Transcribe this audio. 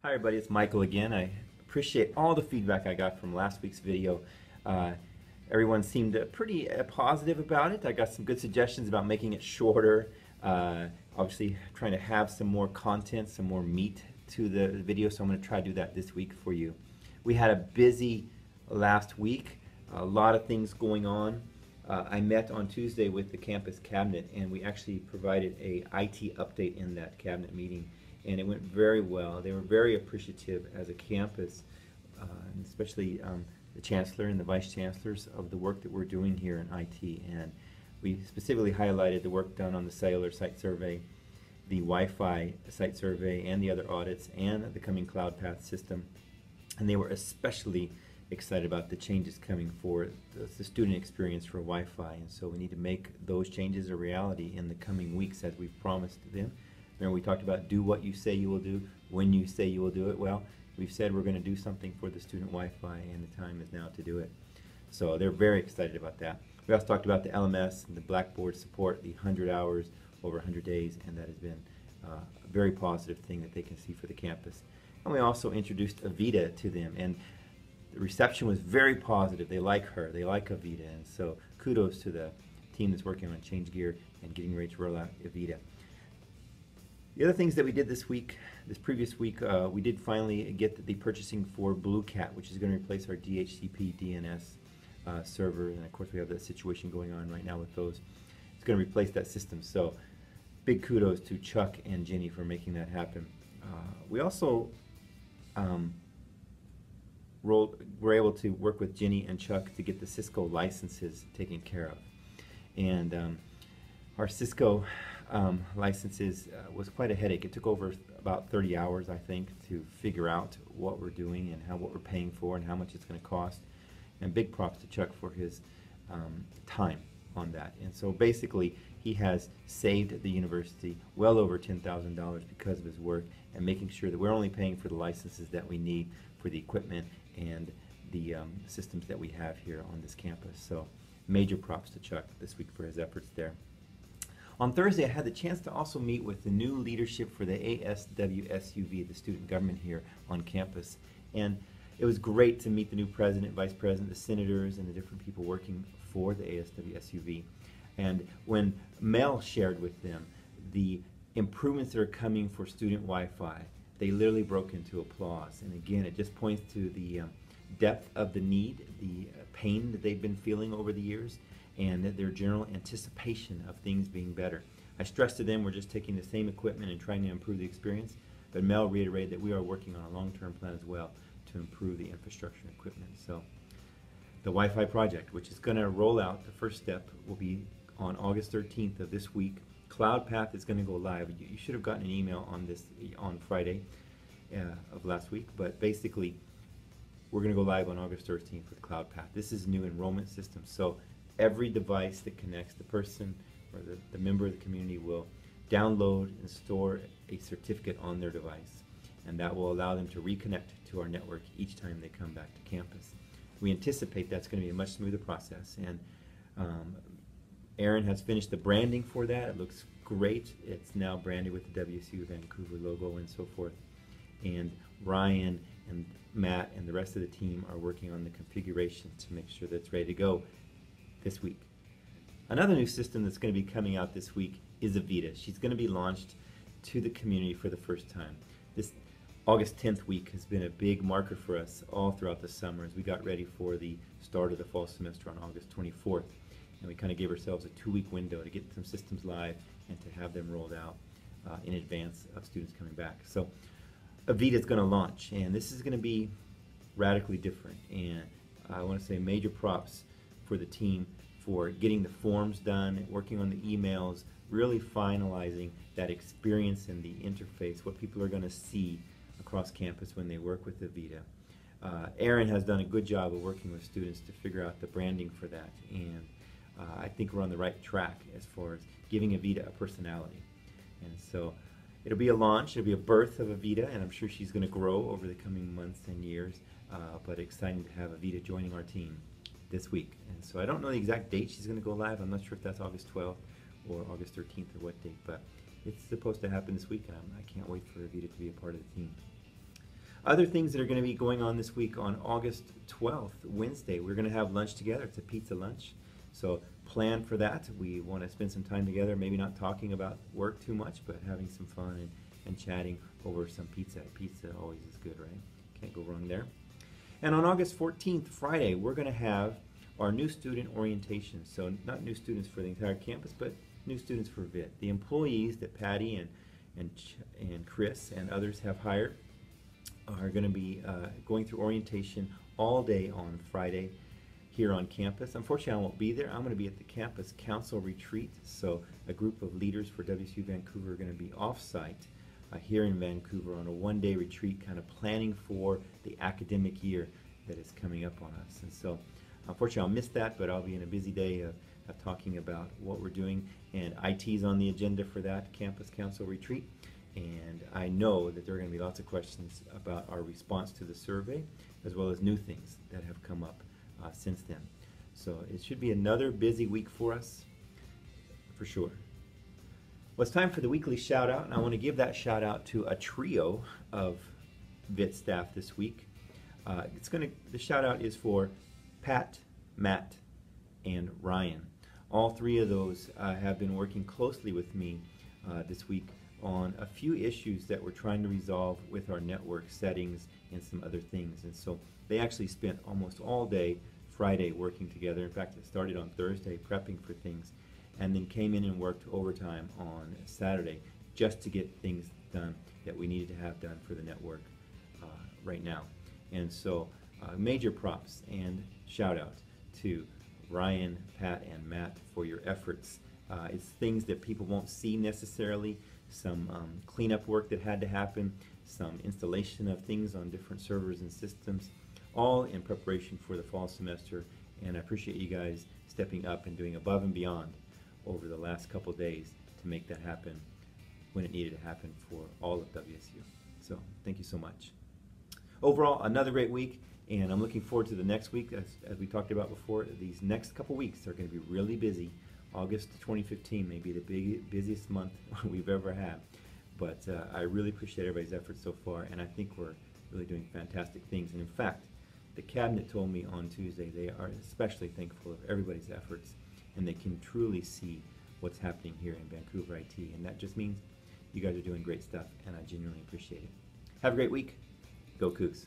Hi everybody, it's Michael again. I appreciate all the feedback I got from last week's video. Uh, Everyone seemed pretty positive about it. I got some good suggestions about making it shorter. Obviously trying to have some more content, some more meat to the video, so I'm going to try to do that this week for you. We had a busy last week, a lot of things going on. I met on Tuesday with the campus cabinet, and we actually provided a IT update in that cabinet meeting, and it went very well. They were very appreciative as a campus, and especially the chancellor and the vice chancellors of the work that we're doing here in IT. And we specifically highlighted the work done on the cellular site survey, the Wi-Fi site survey, and the other audits, and the coming cloud path system. And they were especially excited about the changes coming for the student experience for Wi-Fi, and so we need to make those changes a reality in the coming weeks as we've promised them. Remember, we talked about do what you say you will do when you say you will do it. Well, we've said we're going to do something for the student Wi-Fi, and the time is now to do it. So they're very excited about that. We also talked about the LMS and the Blackboard support, the 100 hours over 100 days, and that has been a very positive thing that they can see for the campus. And we also introduced Avita to them, and the reception was very positive. They like her, they like Avita, and so kudos to the team that's working on Change Gear and getting ready to roll out Avita. The other things that we did this week, this previous week, we did finally get the purchasing for Blue Cat, which is going to replace our DHCP DNS server, and of course we have that situation going on right now with those. It's going to replace that system, so big kudos to Chuck and Jenny for making that happen. We also were able to work with Jenny and Chuck to get the Cisco licenses taken care of. And our Cisco licenses was quite a headache. It took over about 30 hours, I think, to figure out what we're doing and what we're paying for and how much it's going to cost. And big props to Chuck for his time on that. And so basically, he has saved the university well over $10,000 because of his work and making sure that we're only paying for the licenses that we need for the equipment and the systems that we have here on this campus. So major props to Chuck this week for his efforts there. On Thursday, I had the chance to also meet with the new leadership for the WSUV, the student government here on campus. And it was great to meet the new president, vice president, the senators, and the different people working for the WSUV. And when Mel shared with them the improvements that are coming for student Wi-Fi, they literally broke into applause. And again, it just points to the depth of the need, the pain that they've been feeling over the years, and their general anticipation of things being better. I stressed to them we're just taking the same equipment and trying to improve the experience, but Mel reiterated that we are working on a long-term plan as well to improve the infrastructure and equipment. So the Wi-Fi project, which is going to roll out, the first step will be on August 13th of this week. Cloud Path is going to go live. You should have gotten an email on this on Friday of last week, but basically we're going to go live on August 13th with Cloud Path. This is a new enrollment system, so every device that connects the person or the member of the community will download and store a certificate on their device, and that will allow them to reconnect to our network each time they come back to campus. We anticipate that's going to be a much smoother process, and Aaron has finished the branding for that. It looks great. It's now branded with the WSU Vancouver logo and so forth. And Ryan and Matt and the rest of the team are working on the configuration to make sure that it's ready to go this week. Another new system that's going to be coming out this week is Avita. She's going to be launched to the community for the first time. This August 10th week has been a big marker for us all throughout the summer as we got ready for the start of the fall semester on August 24th. And we kind of gave ourselves a 2-week window to get some systems live and to have them rolled out in advance of students coming back. So Avita is going to launch, and this is going to be radically different. And I want to say major props for the team for getting the forms done, working on the emails, really finalizing that experience and the interface, what people are going to see across campus when they work with Avita. Aaron has done a good job of working with students to figure out the branding for that, and I think we're on the right track as far as giving Avita a personality. And so it'll be a launch, it'll be a birth of Avita, and I'm sure she's going to grow over the coming months and years, but exciting to have Avita joining our team this week. And so I don't know the exact date she's going to go live. I'm not sure if that's August 12th or August 13th or what date, but it's supposed to happen this week, and I can't wait for Avita to be a part of the team. Other things that are going to be going on this week: on August 12th, Wednesday, we're going to have lunch together. It's a pizza lunch. So plan for that. We want to spend some time together, maybe not talking about work too much, but having some fun and chatting over some pizza. Pizza always is good, right? Can't go wrong there. And on August 14th, Friday, we're going to have our new student orientation. So not new students for the entire campus, but new students for VIT. The employees that Patty and Chris and others have hired are going to be going through orientation all day on Friday here on campus. Unfortunately, I won't be there. I'm going to be at the campus council retreat. So a group of leaders for WSU Vancouver are going to be off-site here in Vancouver on a one-day retreat, kind of planning for the academic year that is coming up on us. And so unfortunately, I'll miss that, but I'll be in a busy day of talking about what we're doing. And IT's on the agenda for that campus council retreat. And I know that there are going to be lots of questions about our response to the survey, as well as new things that have come up since then. So it should be another busy week for us, for sure. Well, it's time for the weekly shout out, and I want to give that shout out to a trio of VIT staff this week. The shout out is for Pat, Matt, and Ryan. All three of those have been working closely with me this week on a few issues that we're trying to resolve with our network settings and some other things. And so they actually spent almost all day Friday working together. In fact, it started on Thursday prepping for things, and then came in and worked overtime on Saturday just to get things done that we needed to have done for the network right now. And so major props and shout out to Ryan, Pat, and Matt for your efforts. It's things that people won't see necessarily, some cleanup work that had to happen, some installation of things on different servers and systems, all in preparation for the fall semester. And I appreciate you guys stepping up and doing above and beyond over the last couple days to make that happen when it needed to happen for all of WSU. So thank you so much. Overall, another great week, and I'm looking forward to the next week. As we talked about before, these next couple weeks are going to be really busy. August 2015 may be the busiest month we've ever had, but I really appreciate everybody's efforts so far, and I think we're really doing fantastic things. And in fact, the cabinet told me on Tuesday they are especially thankful of everybody's efforts, and they can truly see what's happening here in Vancouver IT, and that just means you guys are doing great stuff, and I genuinely appreciate it. Have a great week. Go Cougs.